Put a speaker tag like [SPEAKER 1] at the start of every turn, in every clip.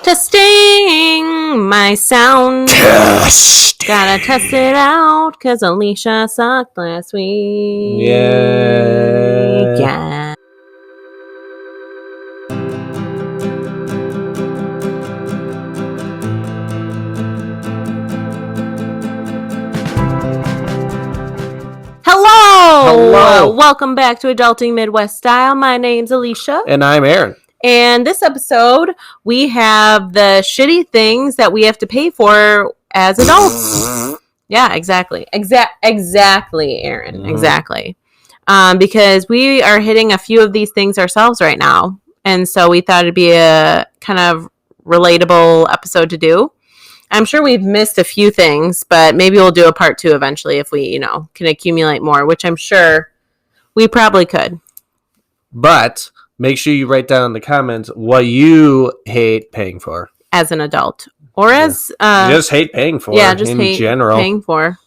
[SPEAKER 1] Testing my sound.
[SPEAKER 2] Testing.
[SPEAKER 1] Gotta test it out because Alicia sucked last week.
[SPEAKER 2] Yeah.
[SPEAKER 1] Hello. Welcome back to Adulting Midwest Style. My name's Alicia.
[SPEAKER 2] And I'm Aaron.
[SPEAKER 1] And this episode, we have the shitty things that we have to pay for as adults. Yeah, exactly. Exactly, Aaron.
[SPEAKER 2] Mhm.
[SPEAKER 1] Exactly. Because we are hitting a few of these things ourselves right now. And so we thought it'd be a kind of relatable episode to do. I'm sure we've missed a few things, but maybe we'll do a part 2 eventually if we, can accumulate more, which I'm sure we probably could.
[SPEAKER 2] But make sure you write down in the comments what you hate paying for.
[SPEAKER 1] As an adult. Or as...
[SPEAKER 2] just hate paying for in general.
[SPEAKER 1] Paying for.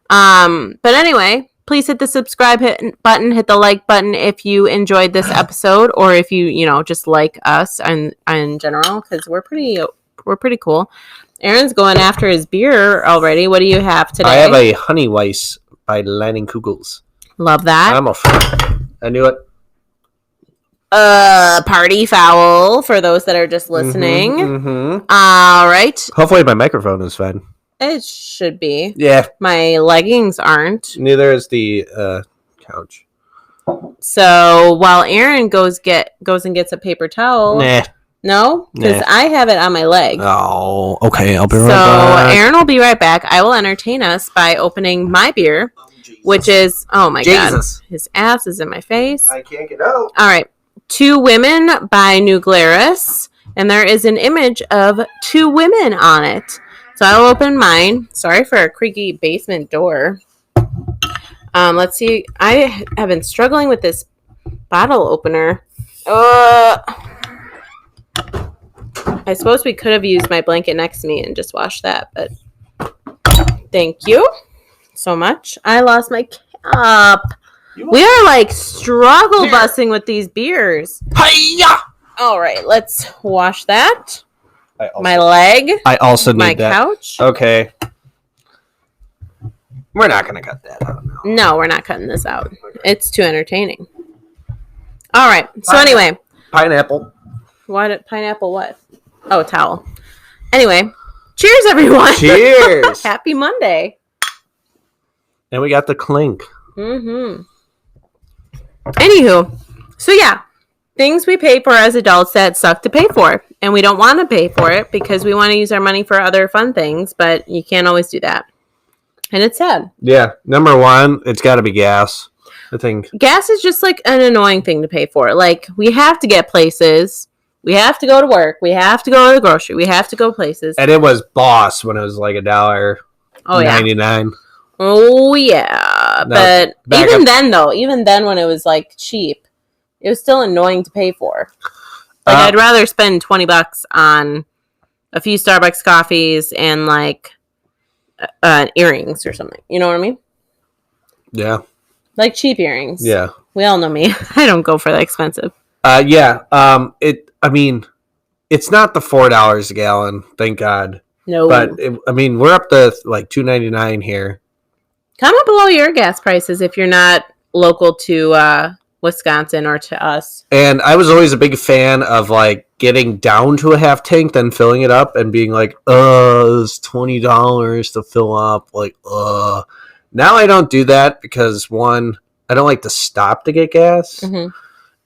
[SPEAKER 1] But anyway, please hit the subscribe button, hit the like button if you enjoyed this episode, or if you, just like us in general, because we're pretty cool. Aaron's going after his beer already. What do you have today?
[SPEAKER 2] I have a Honey Weiss by Lanning Kugels.
[SPEAKER 1] Love that.
[SPEAKER 2] I'm a fan. I knew it.
[SPEAKER 1] Party foul for those that are just listening.
[SPEAKER 2] Mm-hmm.
[SPEAKER 1] All right.
[SPEAKER 2] Hopefully my microphone is fine.
[SPEAKER 1] It should be.
[SPEAKER 2] Yeah.
[SPEAKER 1] My leggings aren't.
[SPEAKER 2] Neither is the couch.
[SPEAKER 1] So while Aaron goes and gets a paper towel.
[SPEAKER 2] Nah.
[SPEAKER 1] No? Because
[SPEAKER 2] Nah.
[SPEAKER 1] I have it on my leg.
[SPEAKER 2] Oh, okay. I'll be right
[SPEAKER 1] back.
[SPEAKER 2] back.
[SPEAKER 1] So Aaron will be right back. I will entertain us by opening my beer, which is, oh my God. His ass is in my face.
[SPEAKER 2] I can't get out.
[SPEAKER 1] All right. Two Women by New Glarus. And there is an image of two women on it. So I will open mine. Sorry for a creaky basement door. Let's see. I have been struggling with this bottle opener. I suppose we could have used my blanket next to me and just washed that, but thank you so much. I lost my cup. We are like struggle busting with these beers.
[SPEAKER 2] Hi-ya!
[SPEAKER 1] All right, let's wash that. My leg.
[SPEAKER 2] I also need
[SPEAKER 1] my
[SPEAKER 2] that.
[SPEAKER 1] couch.
[SPEAKER 2] Okay. We're not going to cut that out.
[SPEAKER 1] No, we're not cutting this out. It's too entertaining. All right. So anyway.
[SPEAKER 2] Pineapple.
[SPEAKER 1] What? Pineapple what? Oh, towel. Anyway. Cheers, everyone.
[SPEAKER 2] Cheers.
[SPEAKER 1] Happy Monday.
[SPEAKER 2] And we got the clink.
[SPEAKER 1] Mm-hmm. Anywho. So yeah. Things we pay for as adults that suck to pay for. And we don't want to pay for it because we want to use our money for other fun things. But you can't always do that. And it's sad.
[SPEAKER 2] Yeah. Number one, it's got to be gas. I think.
[SPEAKER 1] Gas is just like an annoying thing to pay for. Like, we have to get places. We have to go to work. We have to go to the grocery. We have to go places.
[SPEAKER 2] And it was Boss when it was like $1.99.
[SPEAKER 1] Oh, yeah. But even then when it was like cheap, it was still annoying to pay for. Like, I'd rather spend $20 on a few Starbucks coffees and like earrings or something. You know what I mean?
[SPEAKER 2] Yeah.
[SPEAKER 1] Like cheap earrings.
[SPEAKER 2] Yeah.
[SPEAKER 1] We all know me. I don't go for that expensive.
[SPEAKER 2] Yeah. It's not the $4 a gallon, thank God.
[SPEAKER 1] No.
[SPEAKER 2] But we're up to like $2.99 here.
[SPEAKER 1] Comment below your gas prices if you're not local to Wisconsin or to us.
[SPEAKER 2] And I was always a big fan of like getting down to a half tank, then filling it up and being like, it's $20 to fill up. Like, Now I don't do that because one, I don't like to stop to get gas. Mm-hmm.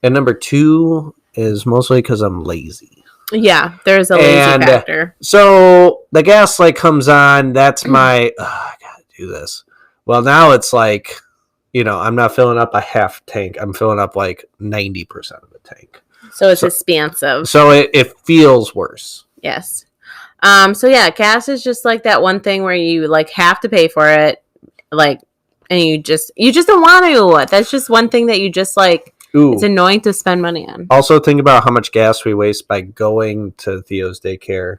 [SPEAKER 2] And number two is mostly because I'm lazy.
[SPEAKER 1] Yeah, there's a lazy factor.
[SPEAKER 2] So the gas light comes on. That's my, I gotta do this. Well, now it's like, I'm not filling up a half tank. I'm filling up like 90% of the tank.
[SPEAKER 1] So it's expansive.
[SPEAKER 2] So it feels worse.
[SPEAKER 1] Yes. So yeah, gas is just like that one thing where you like have to pay for it. Like, and you just don't want to. That's just one thing that you just like. Ooh. It's annoying to spend money on.
[SPEAKER 2] Also, think about how much gas we waste by going to Theo's daycare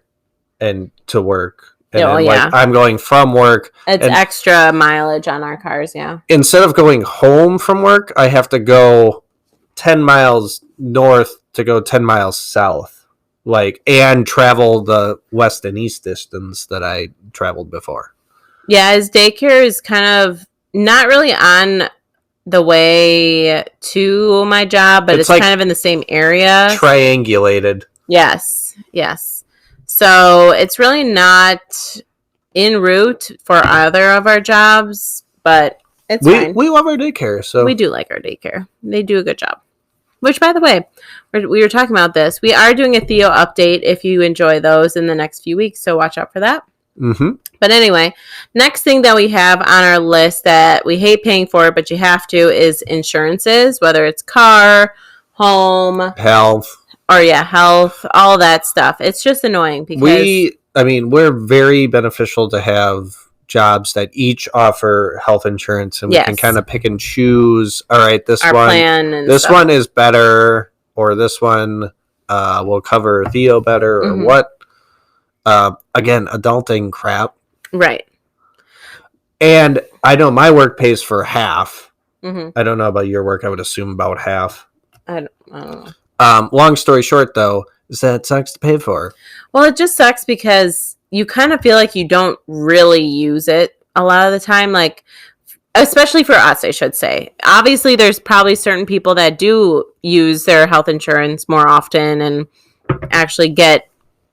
[SPEAKER 2] and to work. And I'm going from work.
[SPEAKER 1] It's extra mileage on our cars, yeah.
[SPEAKER 2] Instead of going home from work, I have to go 10 miles north to go 10 miles south. like, and travel the west and east distance that I traveled before.
[SPEAKER 1] Yeah, his daycare is kind of not really on the way to my job, but it's
[SPEAKER 2] like
[SPEAKER 1] kind of in the same area.
[SPEAKER 2] Triangulated.
[SPEAKER 1] Yes. So it's really not en route for either of our jobs, but it's fine.
[SPEAKER 2] We love our daycare, so
[SPEAKER 1] we do like our daycare. They do a good job. Which, by the way, we were talking about this. We are doing a Theo update if you enjoy those in the next few weeks, so watch out for that.
[SPEAKER 2] Mm-hmm.
[SPEAKER 1] But anyway, next thing that we have on our list that we hate paying for, but you have to, is insurances, whether it's car, home,
[SPEAKER 2] health,
[SPEAKER 1] health, all that stuff. It's just annoying because
[SPEAKER 2] we're very beneficial to have jobs that each offer health insurance, and we can kind of pick and choose. All right, this one is better, or this one will cover Theo better, or what. Again, adulting crap.
[SPEAKER 1] Right.
[SPEAKER 2] And I know my work pays for half. Mm-hmm. I don't know about your work. I would assume about half.
[SPEAKER 1] I don't know.
[SPEAKER 2] Long story short, though, is that it sucks to pay for.
[SPEAKER 1] Well, it just sucks because you kind of feel like you don't really use it a lot of the time. Like, especially for us, I should say. Obviously, there's probably certain people that do use their health insurance more often and actually get,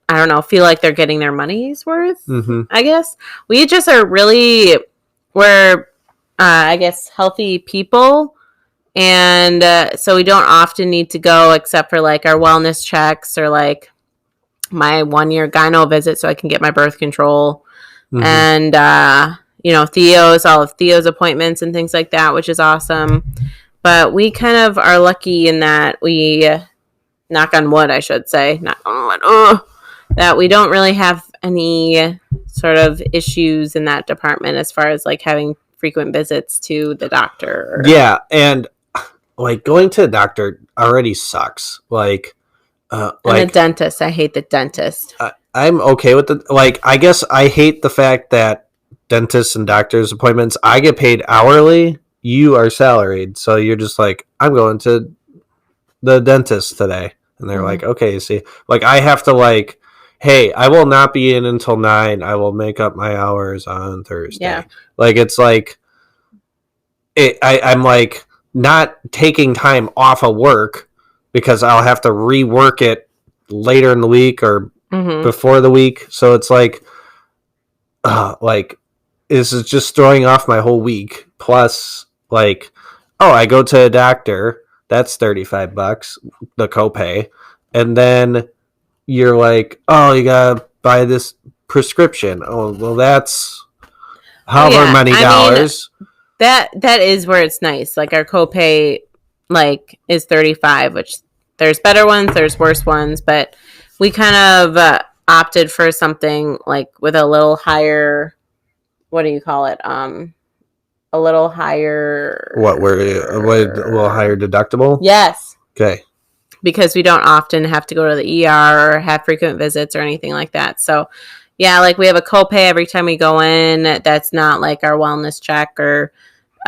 [SPEAKER 1] I don't know, feel like they're getting their money's worth, I guess. We just are we're healthy people. And so we don't often need to go except for like our wellness checks or like my 1-year gyno visit so I can get my birth control. And, all of Theo's appointments and things like that, which is awesome. But we kind of are lucky in that we, knock on wood, I should say, knock on wood, that we don't really have any sort of issues in that department as far as like having frequent visits to the doctor.
[SPEAKER 2] Yeah, and like going to the doctor already sucks. Like
[SPEAKER 1] a dentist. I hate the dentist.
[SPEAKER 2] I'm okay with the I guess I hate the fact that dentists and doctors appointments, I get paid hourly. You are salaried, so you're just like, I'm going to the dentist today, and they're like, okay, see, like I have to like, hey, I will not be in until 9. I will make up my hours on Thursday. Yeah. Like it's like, I'm like not taking time off of work because I'll have to rework it later in the week or before the week. So it's like this is just throwing off my whole week. Plus, like, I go to a doctor. That's $35, the copay, and then you're like, you gotta buy this prescription. Oh, well, that's however many dollars.
[SPEAKER 1] That is where it's nice. Like our copay, like, is $35, which there's better ones, there's worse ones, but we kind of opted for something like with a little higher. What do you call it? A little higher.
[SPEAKER 2] A little higher deductible?
[SPEAKER 1] Yes.
[SPEAKER 2] Okay.
[SPEAKER 1] Because we don't often have to go to the ER or have frequent visits or anything like that. So, yeah, like we have a copay every time we go in. That's not like our wellness check or,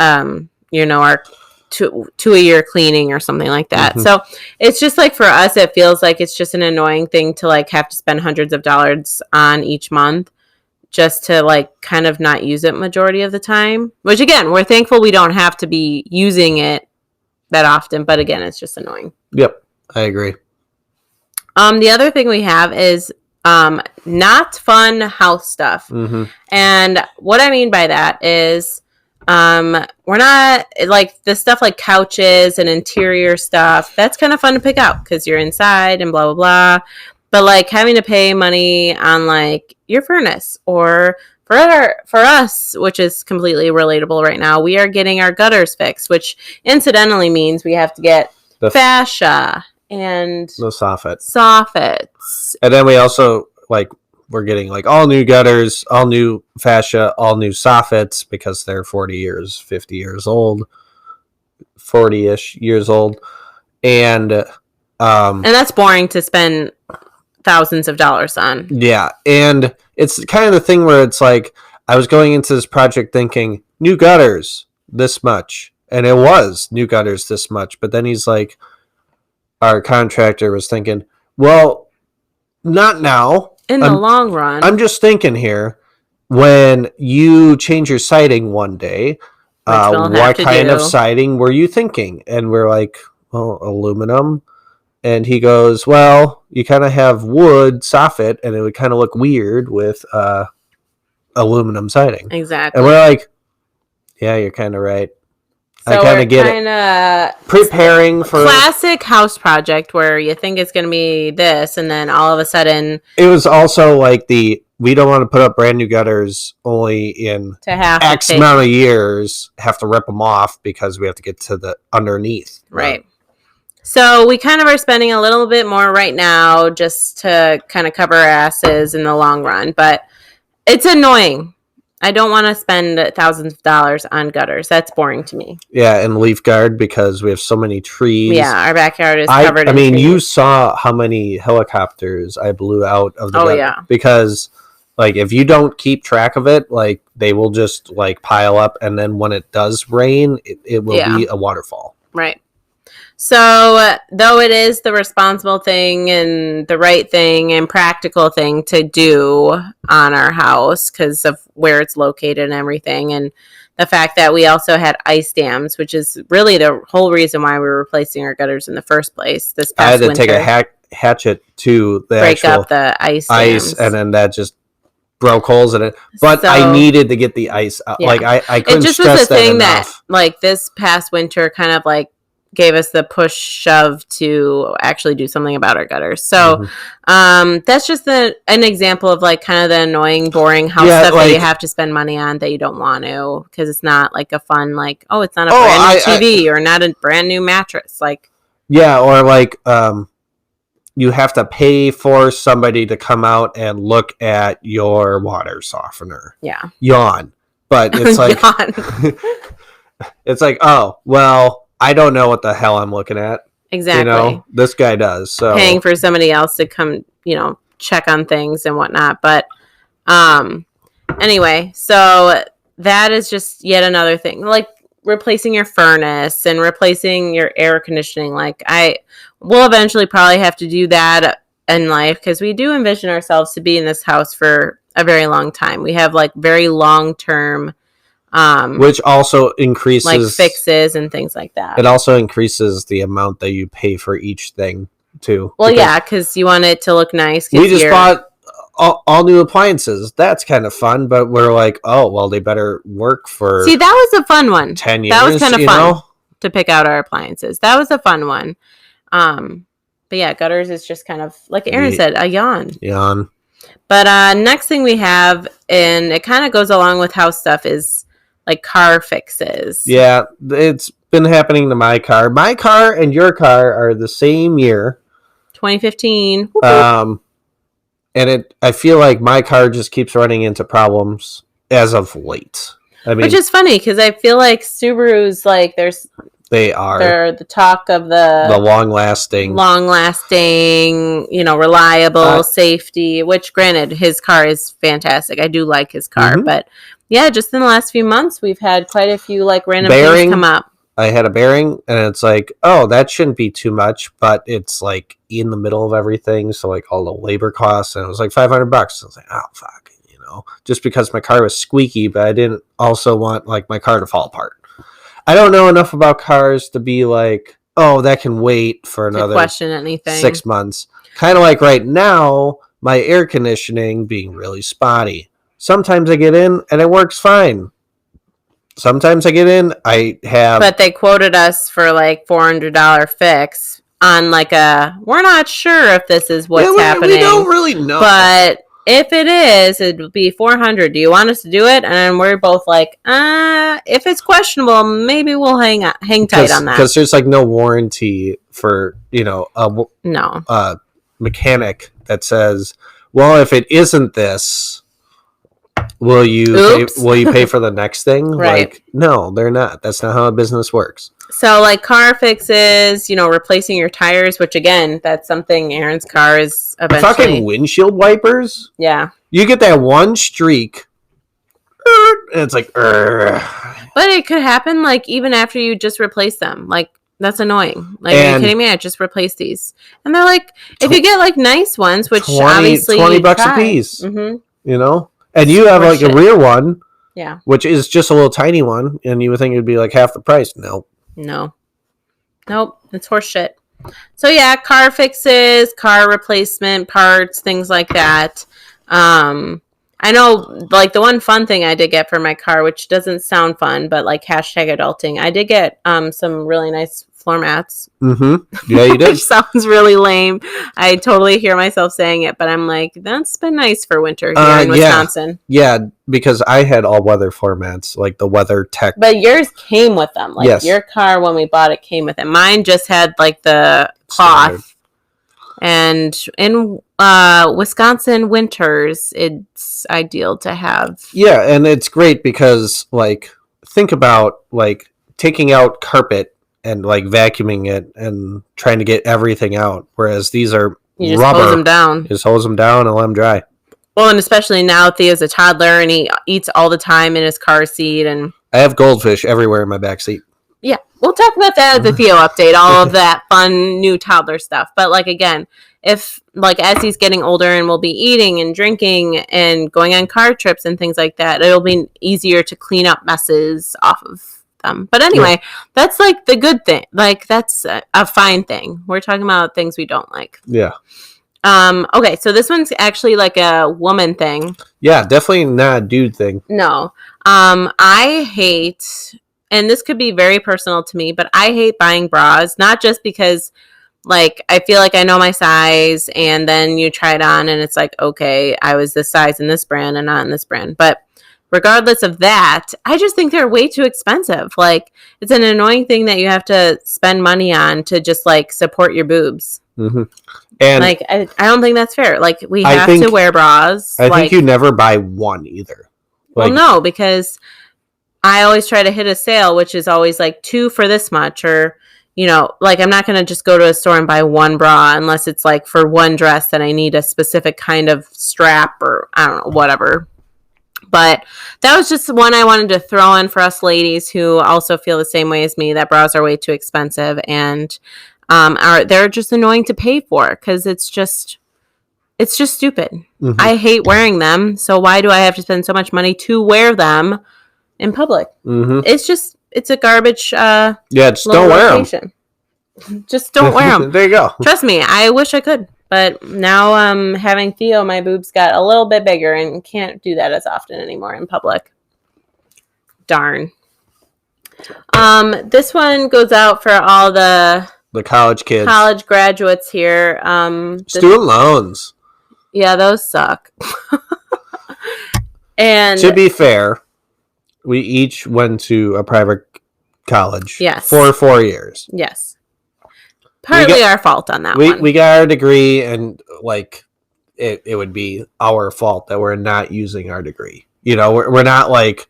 [SPEAKER 1] our 2-a-year cleaning or something like that. So it's just like for us, it feels like it's just an annoying thing to like have to spend hundreds of dollars on each month just to like kind of not use it majority of the time. Which again, we're thankful we don't have to be using it that often. But again, it's just annoying.
[SPEAKER 2] Yep. I agree.
[SPEAKER 1] The other thing we have is not fun house stuff. And what I mean by that is we're not like the stuff like couches and interior stuff. That's kind of fun to pick out because you're inside and blah, blah, blah. But like having to pay money on like your furnace or for us, which is completely relatable right now, we are getting our gutters fixed, which incidentally means we have to get fascia and
[SPEAKER 2] the
[SPEAKER 1] soffits.
[SPEAKER 2] And then we also we're getting like all new gutters, all new fascia, all new soffits because they're 50 years old, 40-ish years old. And
[SPEAKER 1] that's boring to spend thousands of dollars on.
[SPEAKER 2] Yeah. And it's kind of the thing where it's like, I was going into this project thinking new gutters this much. And it was new gutters this much. But then he's like, our contractor was thinking, well, Not now.
[SPEAKER 1] In the long run.
[SPEAKER 2] I'm just thinking here, when you change your siding one day, what kind of siding were you thinking? And we're like, well, aluminum. And he goes, well, you kind of have wood soffit, and it would kind of look weird with aluminum siding.
[SPEAKER 1] Exactly.
[SPEAKER 2] And we're like, yeah, you're kind of right.
[SPEAKER 1] So
[SPEAKER 2] I kind of get it. Preparing for
[SPEAKER 1] classic house project where you think it's going to be this, and then all of a sudden,
[SPEAKER 2] it was also like we don't want to put up brand new gutters only in X amount of years. Have to rip them off because we have to get to the underneath.
[SPEAKER 1] Right. So we kind of are spending a little bit more right now just to kind of cover our asses in the long run, but it's annoying. I don't want to spend thousands of dollars on gutters. That's boring to me.
[SPEAKER 2] Yeah, and leaf guard because we have so many trees.
[SPEAKER 1] Yeah, our backyard is covered in trees.
[SPEAKER 2] You saw how many helicopters I blew out of the gutter.
[SPEAKER 1] Yeah.
[SPEAKER 2] Because, like, if you don't keep track of it, like, they will just, like, pile up, and then when it does rain, it will be a waterfall.
[SPEAKER 1] Right. So, though it is the responsible thing and the right thing and practical thing to do on our house because of where it's located and everything, and the fact that we also had ice dams, which is really the whole reason why we were replacing our gutters in the first place. This past
[SPEAKER 2] I had to
[SPEAKER 1] winter,
[SPEAKER 2] take a hatchet to the
[SPEAKER 1] break up the ice dams.
[SPEAKER 2] And then that just broke holes in it. But I needed to get the ice out. Yeah. Like, I couldn't stress that enough. It just was a thing that, like, this past winter kind of, like, gave us the push shove to actually do something about our gutters. So that's just an example of like kind of the annoying, boring house stuff that you have to spend money on that you don't want to because it's not like a fun, like, oh, it's not a brand new TV or not a brand new mattress. Like, yeah, or like you have to pay for somebody to come out and look at your water softener.
[SPEAKER 1] Yeah.
[SPEAKER 2] Yawn. But it's like, it's like, oh, well, I don't know what the hell I'm looking at.
[SPEAKER 1] Exactly.
[SPEAKER 2] You know, this guy does. So
[SPEAKER 1] paying for somebody else to come, check on things and whatnot. But anyway, so that is just yet another thing. Like replacing your furnace and replacing your air conditioning. Like I will eventually probably have to do that in life because we do envision ourselves to be in this house for a very long time. We have like very long-term
[SPEAKER 2] which also increases
[SPEAKER 1] like fixes and things like that.
[SPEAKER 2] It also increases the amount that you pay for each thing too.
[SPEAKER 1] Well, because you want it to look nice.
[SPEAKER 2] We just bought all new appliances. That's kind of fun, but we're like, oh, well, they better work for.
[SPEAKER 1] See, that was a fun one.
[SPEAKER 2] 10 years.
[SPEAKER 1] That was kind of fun to pick out our appliances. That was a fun one. But yeah, gutters is just kind of like Aaron said, a yawn.
[SPEAKER 2] Yawn.
[SPEAKER 1] But next thing we have, and it kind of goes along with house stuff, is like car fixes.
[SPEAKER 2] Yeah, it's been happening to my car. My car and your car are the same year.
[SPEAKER 1] 2015.
[SPEAKER 2] And I feel like my car just keeps running into problems as of late. I mean,
[SPEAKER 1] which is funny because I feel like Subaru's like they're the talk of the
[SPEAKER 2] long-lasting,
[SPEAKER 1] reliable, safety. Which, granted, his car is fantastic. I do like his car, but yeah, just in the last few months, we've had quite a few like random things come up.
[SPEAKER 2] I had a bearing, and it's like, oh, that shouldn't be too much, but it's like in the middle of everything, so like all the labor costs, and it was like $500. I was like, oh fuck, just because my car was squeaky, but I didn't also want like my car to fall apart. I don't know enough about cars to be like, oh, that can wait for another
[SPEAKER 1] question anything
[SPEAKER 2] 6 months. Kind of like right now, my air conditioning being really spotty. Sometimes I get in and it works fine. Sometimes I get in, But
[SPEAKER 1] they quoted us for like $400 fix on like we're not sure if this is what's happening.
[SPEAKER 2] We don't really know.
[SPEAKER 1] But if it is, it would be $400. Do you want us to do it? And we're both like, if it's questionable, maybe we'll hang tight on that.
[SPEAKER 2] Because there's like no warranty for, a mechanic that says, well, if it isn't this, will you pay for the next thing?
[SPEAKER 1] Right.
[SPEAKER 2] Like, no, they're not. That's not how a business works.
[SPEAKER 1] So like car fixes, replacing your tires, which again, that's something Aaron's car is eventually.
[SPEAKER 2] Fucking windshield wipers.
[SPEAKER 1] Yeah.
[SPEAKER 2] You get that one streak, and it's like,
[SPEAKER 1] But it could happen like even after you just replace them. Like That's annoying. Like, are you
[SPEAKER 2] And
[SPEAKER 1] kidding me? I just replaced these. And they're like, if you get like nice ones, which
[SPEAKER 2] 20
[SPEAKER 1] obviously
[SPEAKER 2] $20 a
[SPEAKER 1] try.
[SPEAKER 2] piece.
[SPEAKER 1] Mm-hmm.
[SPEAKER 2] you know, and you have like
[SPEAKER 1] Horseshit.
[SPEAKER 2] a rear one,
[SPEAKER 1] Yeah.
[SPEAKER 2] which is just a little tiny one, and you would think it'd be like half the price. No.
[SPEAKER 1] Nope. It's horseshit. So yeah, car fixes, car replacement parts, things like that. I know, like, the one fun thing I did get for my car, which doesn't sound fun, but like hashtag adulting, I did get some really nice floor mats.
[SPEAKER 2] Mm-hmm. Yeah, you did.
[SPEAKER 1] Which sounds really lame. I totally hear myself saying it, but I'm like, that's been nice for winter here in Wisconsin.
[SPEAKER 2] Yeah, because I had all weather floor mats, like the Weather Tech.
[SPEAKER 1] But yours came with them. Like,
[SPEAKER 2] Yes.
[SPEAKER 1] your car, when we bought it, came with it. Mine just had like the cloth.
[SPEAKER 2] Standard.
[SPEAKER 1] And in Wisconsin winters, it's ideal to have.
[SPEAKER 2] Yeah, and it's great because, like, think about like taking out carpet and like vacuuming it and trying to get everything out, whereas these are
[SPEAKER 1] You just
[SPEAKER 2] rubber.
[SPEAKER 1] hose them down.
[SPEAKER 2] Just hose them down and let them dry.
[SPEAKER 1] Well, and especially now Theo's a toddler and he eats all the time in his car seat. And
[SPEAKER 2] I have goldfish everywhere in my back seat.
[SPEAKER 1] yeah, we'll talk about that at the Theo update, all of that fun new toddler stuff. But like, again, if like as he's getting older and we'll be eating and drinking and going on car trips and things like that, it'll be easier to clean up messes off of them. But anyway, that's like the good thing. Like, that's a fine thing. We're talking about things we don't like.
[SPEAKER 2] Yeah.
[SPEAKER 1] Okay, so this one's actually like a woman thing.
[SPEAKER 2] Yeah, definitely not a dude thing.
[SPEAKER 1] No. I hate, and this could be very personal to me, but I hate buying bras, not just because like I feel like I know my size and then you try it on and it's like, okay, I was this size in this brand and not in this brand. But regardless of that, I just think they're way too expensive. Like, it's an annoying thing that you have to spend money on to just like support your boobs.
[SPEAKER 2] Mm-hmm. And
[SPEAKER 1] Like, I don't think that's fair. Like, we
[SPEAKER 2] I
[SPEAKER 1] have
[SPEAKER 2] think-
[SPEAKER 1] to wear bras.
[SPEAKER 2] I
[SPEAKER 1] like,
[SPEAKER 2] think you never buy one either. Like,
[SPEAKER 1] well, no, because I always try to hit a sale, which is always like 2 for this much, or, you know, like, I'm not going to just go to a store and buy one bra unless it's like for one dress that I need a specific kind of strap or I don't know, whatever. But that was just one I wanted to throw in for us ladies who also feel the same way as me, that bras are way too expensive and they're just annoying to pay for because it's just stupid.
[SPEAKER 2] Mhm.
[SPEAKER 1] I hate wearing them, so why do I have to spend so much money to wear them in public?
[SPEAKER 2] Mm-hmm.
[SPEAKER 1] It's a garbage
[SPEAKER 2] Yeah, just
[SPEAKER 1] little
[SPEAKER 2] don't wear them.
[SPEAKER 1] location. Just don't wear them.
[SPEAKER 2] There you go.
[SPEAKER 1] Trust me, I wish I could, but now having Theo, my boobs got a little bit bigger and can't do that as often anymore in public. Darn. This one goes out for all the
[SPEAKER 2] The college kids.
[SPEAKER 1] college graduates here.
[SPEAKER 2] Student loans.
[SPEAKER 1] Yeah, those suck. And
[SPEAKER 2] To be fair, we each went to a private college.
[SPEAKER 1] Yes.
[SPEAKER 2] For 4 years.
[SPEAKER 1] yes, partly our fault on that one.
[SPEAKER 2] We got our degree, and like it would be our fault that we're not using our degree. You know, we're not like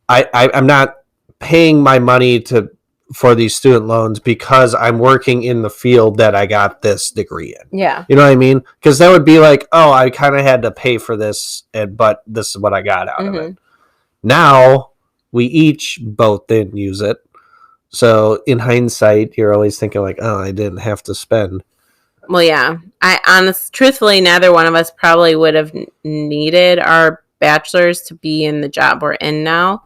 [SPEAKER 2] I'm not paying my money for these student loans because I'm working in the field that I got this degree in.
[SPEAKER 1] Yeah.
[SPEAKER 2] You know what I mean? Because that would be like, oh, I kind of had to pay for this, but this is what I got out of it. Now we each both didn't use it. So in hindsight, you're always thinking like, oh, I didn't have to spend.
[SPEAKER 1] Well, yeah. Truthfully, neither one of us probably would have needed our bachelor's to be in the job we're in now.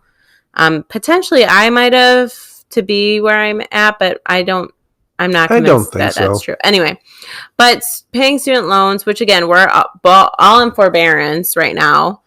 [SPEAKER 1] Potentially, I might have to be where I'm at, but I'm not convinced that that's true. Anyway, but paying student loans, which again, we're all in forbearance right now,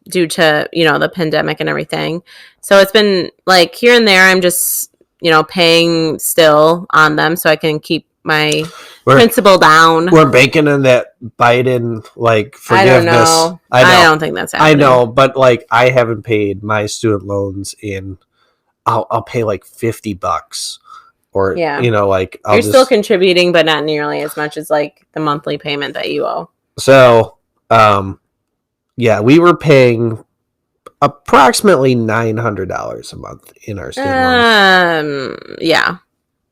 [SPEAKER 1] due to, you know, the pandemic and everything. So it's been like here and there, I'm just, you know, paying still on them so I can keep my principal down.
[SPEAKER 2] We're banking on that Biden like forgiveness.
[SPEAKER 1] I don't know. I don't think that's happening.
[SPEAKER 2] I know, but like I haven't paid my student loans in. I'll pay like $50, or
[SPEAKER 1] Yeah.
[SPEAKER 2] you know, like
[SPEAKER 1] You're still contributing, but not nearly as much as like the monthly payment that you owe.
[SPEAKER 2] So, yeah, we were paying approximately $900 a month in our student loans.
[SPEAKER 1] Yeah.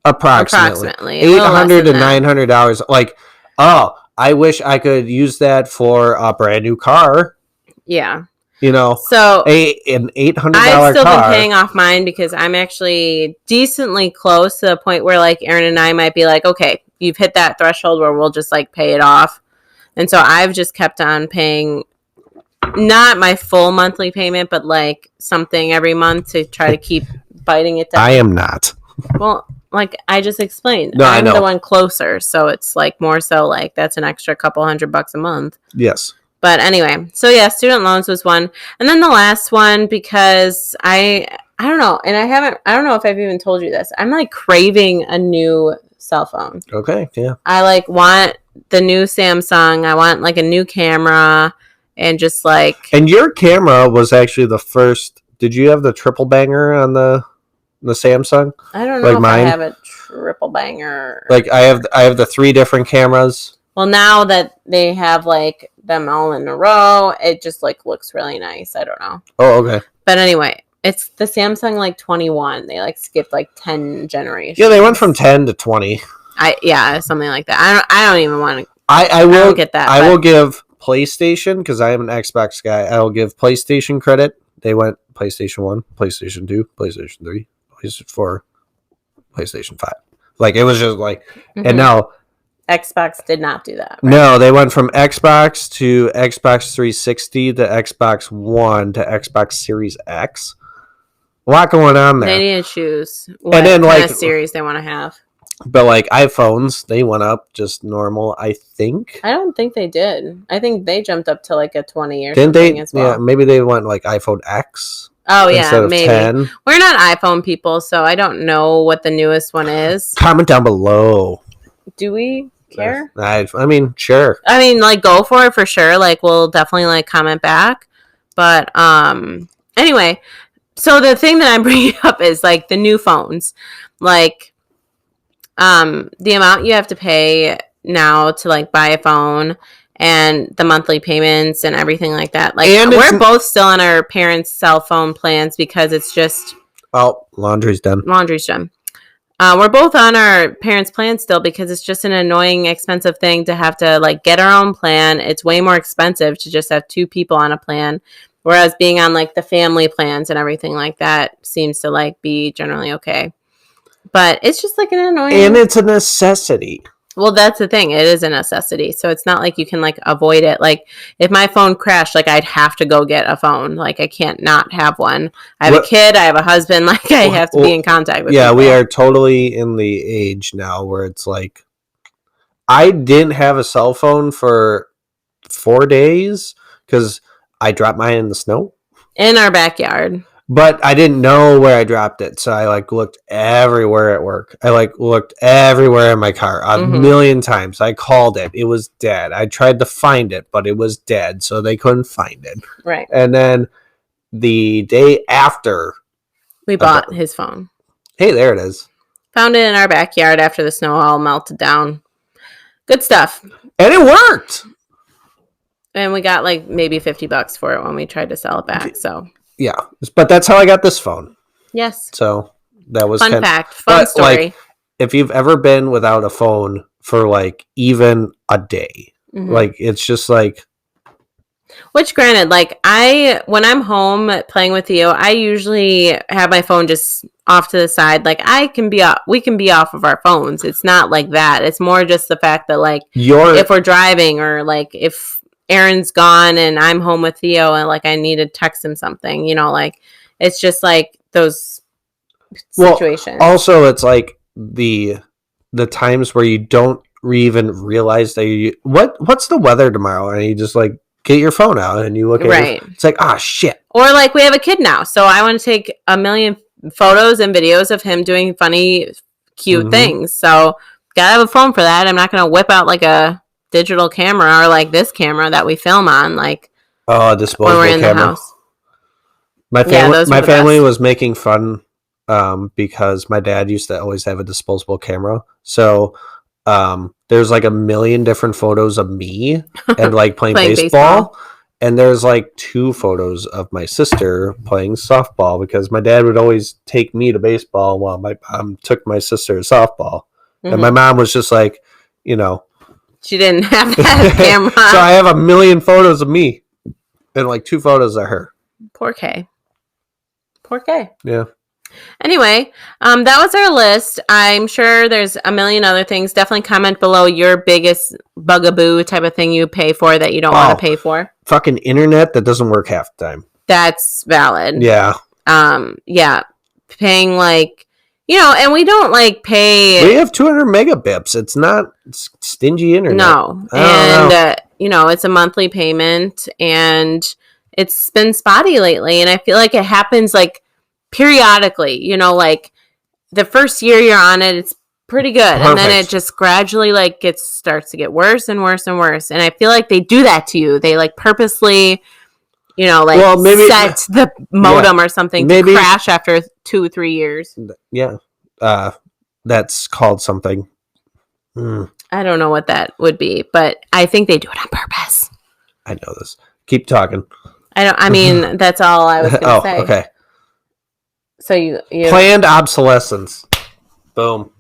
[SPEAKER 2] Approximately
[SPEAKER 1] A little less
[SPEAKER 2] $800 to
[SPEAKER 1] than that.
[SPEAKER 2] $900. Like, oh, I wish I could use that for a brand new car.
[SPEAKER 1] Yeah.
[SPEAKER 2] You know,
[SPEAKER 1] So
[SPEAKER 2] an $800
[SPEAKER 1] I've still
[SPEAKER 2] car.
[SPEAKER 1] been paying off mine because I'm actually decently close to the point where like Aaron and I might be like, okay, you've hit that threshold where we'll just like pay it off. And so I've just kept on paying not my full monthly payment, but like something every month to try to keep biting it down.
[SPEAKER 2] I am not.
[SPEAKER 1] Well, like I just explained,
[SPEAKER 2] No, I
[SPEAKER 1] I'm
[SPEAKER 2] know.
[SPEAKER 1] the one closer, so it's like more so like that's an extra couple $100 a month.
[SPEAKER 2] Yes.
[SPEAKER 1] But anyway, so yeah, student loans was one, and then the last one because I don't know, and I don't know if I've even told you this. I'm like craving a new cell phone.
[SPEAKER 2] Okay. Yeah.
[SPEAKER 1] I like want the new Samsung. I want like a new camera and just like.
[SPEAKER 2] And your camera was actually the first. Did you have the triple banger on the Samsung?
[SPEAKER 1] I don't know
[SPEAKER 2] like
[SPEAKER 1] if
[SPEAKER 2] mine?
[SPEAKER 1] I have a triple banger.
[SPEAKER 2] Like I have the 3 different cameras.
[SPEAKER 1] Well, now that they have like them all in a row, it just like looks really nice. I don't know.
[SPEAKER 2] Oh, okay.
[SPEAKER 1] But anyway, it's the Samsung like 21. They like skipped like 10 generations.
[SPEAKER 2] Yeah, they went from 10 to 20.
[SPEAKER 1] Something like that. I don't even want to.
[SPEAKER 2] I will
[SPEAKER 1] don't get that,
[SPEAKER 2] I
[SPEAKER 1] but-
[SPEAKER 2] will give PlayStation, because I am an Xbox guy. I will give PlayStation credit. They went PlayStation 1, PlayStation 2, PlayStation 3, PlayStation 4, PlayStation 5. Like it was just like,
[SPEAKER 1] Mhm.
[SPEAKER 2] and now
[SPEAKER 1] Xbox did not do that. Right?
[SPEAKER 2] no, they went from Xbox to Xbox 360 to Xbox One to Xbox Series X. A lot going on
[SPEAKER 1] They
[SPEAKER 2] there.
[SPEAKER 1] need to choose what
[SPEAKER 2] then,
[SPEAKER 1] kind
[SPEAKER 2] like-
[SPEAKER 1] of series they want to have.
[SPEAKER 2] But like iPhones, they went up just normal, I think.
[SPEAKER 1] I don't think they did. I think they jumped up to like a 20 or
[SPEAKER 2] Didn't
[SPEAKER 1] something
[SPEAKER 2] they?
[SPEAKER 1] as well.
[SPEAKER 2] Yeah, maybe they went like iPhone X
[SPEAKER 1] Oh
[SPEAKER 2] instead
[SPEAKER 1] yeah,
[SPEAKER 2] of
[SPEAKER 1] maybe.
[SPEAKER 2] 10.
[SPEAKER 1] We're not iPhone people, so I don't know what the newest one is.
[SPEAKER 2] Comment down below.
[SPEAKER 1] Do we care?
[SPEAKER 2] I mean, sure.
[SPEAKER 1] I mean, like, go for it for sure. Like, we'll definitely like comment back. But anyway, so the thing that I'm bringing up is like the new phones, like the amount you have to pay now to like buy a phone and the monthly payments and everything like that. Like,
[SPEAKER 2] And
[SPEAKER 1] we're
[SPEAKER 2] it's-
[SPEAKER 1] both still on our parents' cell phone plans because it's just
[SPEAKER 2] Oh, laundry's done.
[SPEAKER 1] laundry's done. We're both on our parents' plan still because it's just an annoying, expensive thing to have to like get our own plan. It's way more expensive to just have 2 people on a plan, whereas being on like the family plans and everything like that seems to like be generally okay. But it's just like an annoying.
[SPEAKER 2] And it's a necessity.
[SPEAKER 1] Well, that's the thing. It is a necessity. So it's not like you can like avoid it. Like if my phone crashed, like I'd have to go get a phone. Like I can't not have one. I have a kid. I have a husband. Like I have to be in contact with
[SPEAKER 2] Yeah,
[SPEAKER 1] people.
[SPEAKER 2] we are totally in the age now where it's like, I didn't have a cell phone for 4 days because I dropped mine in the snow.
[SPEAKER 1] In our backyard.
[SPEAKER 2] But I didn't know where I dropped it, so I like looked everywhere at work. I like looked everywhere in my car a
[SPEAKER 1] Mhm.
[SPEAKER 2] million times. I called it; it was dead. I tried to find it, but it was dead, so they couldn't find it.
[SPEAKER 1] Right.
[SPEAKER 2] And then the day after,
[SPEAKER 1] We bought his phone.
[SPEAKER 2] hey, there it is,
[SPEAKER 1] Found it in our backyard after the snow all melted down. Good stuff.
[SPEAKER 2] and it worked.
[SPEAKER 1] And we got like maybe $50 for it when we tried to sell it back. So
[SPEAKER 2] Yeah, but that's how I got this phone.
[SPEAKER 1] yes.
[SPEAKER 2] So that was
[SPEAKER 1] Fun
[SPEAKER 2] kind
[SPEAKER 1] fact. Fun
[SPEAKER 2] but,
[SPEAKER 1] story.
[SPEAKER 2] like, if you've ever been without a phone for like even a day,
[SPEAKER 1] Mhm.
[SPEAKER 2] like it's just like.
[SPEAKER 1] Which granted, like when I'm home playing with you, I usually have my phone just off to the side. Like we can be off of our phones. It's not like that. It's more just the fact that like if we're driving or like if Aaron's gone and I'm home with Theo and like I need to text him something, you know, like it's just like those situations.
[SPEAKER 2] Also, it's like the times where you don't even realize that what's the weather tomorrow, and you just like get your phone out and you look at
[SPEAKER 1] Right.
[SPEAKER 2] it's like, ah, shit.
[SPEAKER 1] Or like we have a kid now, so I want to take a million photos and videos of him doing funny, cute
[SPEAKER 2] Mhm.
[SPEAKER 1] things. So gotta have a phone for that. I'm not gonna whip out like a digital camera or like this camera that we film on, like
[SPEAKER 2] Oh, a
[SPEAKER 1] when
[SPEAKER 2] disposable
[SPEAKER 1] we're in
[SPEAKER 2] camera.
[SPEAKER 1] the house.
[SPEAKER 2] My
[SPEAKER 1] Yeah,
[SPEAKER 2] family,
[SPEAKER 1] those were
[SPEAKER 2] my
[SPEAKER 1] the
[SPEAKER 2] family
[SPEAKER 1] best.
[SPEAKER 2] was making fun because my dad used to always have a disposable camera. So there's like a million different photos of me and like playing
[SPEAKER 1] Playing
[SPEAKER 2] baseball. And there's like 2 photos of my sister playing softball because my dad would always take me to baseball while my mom took my sister to softball. And
[SPEAKER 1] Mhm.
[SPEAKER 2] my mom was just like, you know.
[SPEAKER 1] She didn't have that camera.
[SPEAKER 2] So I have a million photos of me. And like 2 photos of her.
[SPEAKER 1] Poor Kay. Poor Kay.
[SPEAKER 2] Yeah.
[SPEAKER 1] Anyway, that was our list. I'm sure there's a million other things. Definitely comment below your biggest bugaboo type of thing you pay for that you don't want to pay for.
[SPEAKER 2] Fucking internet that doesn't work half the time.
[SPEAKER 1] That's valid.
[SPEAKER 2] Yeah.
[SPEAKER 1] Yeah. Paying like, and we don't like pay.
[SPEAKER 2] We have 200 megabips. It's not stingy internet.
[SPEAKER 1] No. It's a monthly payment and it's been spotty lately. And I feel like it happens like periodically, like the first year you're on it, it's pretty good.
[SPEAKER 2] Perfect.
[SPEAKER 1] And then it just gradually like starts to get worse and worse and worse. And I feel like they do that to you. They like purposely, maybe set the modem or something to crash after 2-3 years.
[SPEAKER 2] Yeah. That's called something.
[SPEAKER 1] I don't know what that would be, but I think they do it on purpose.
[SPEAKER 2] I know this. Keep talking.
[SPEAKER 1] That's all I was going to say.
[SPEAKER 2] Okay.
[SPEAKER 1] So you
[SPEAKER 2] planned obsolescence. Boom.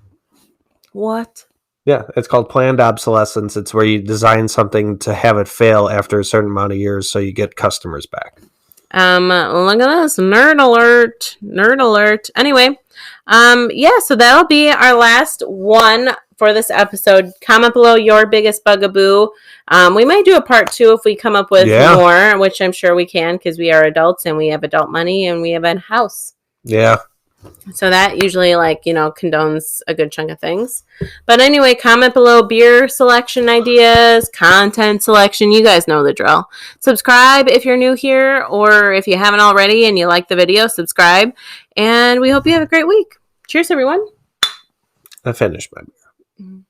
[SPEAKER 1] What?
[SPEAKER 2] Yeah, it's called planned obsolescence. It's where you design something to have it fail after a certain amount of years so you get customers back.
[SPEAKER 1] Look at this. Nerd alert. Anyway, so that'll be our last one for this episode. Comment below your biggest bugaboo. We might do a part 2 if we come up with more, which I'm sure we can because we are adults and we have adult money and we have a house.
[SPEAKER 2] Yeah.
[SPEAKER 1] So that usually condones a good chunk of things. But anyway, comment below beer selection ideas, content selection. You guys know the drill. Subscribe if you're new here or if you haven't already and you like the video, subscribe. And we hope you have a great week. Cheers, everyone.
[SPEAKER 2] I finished my beer.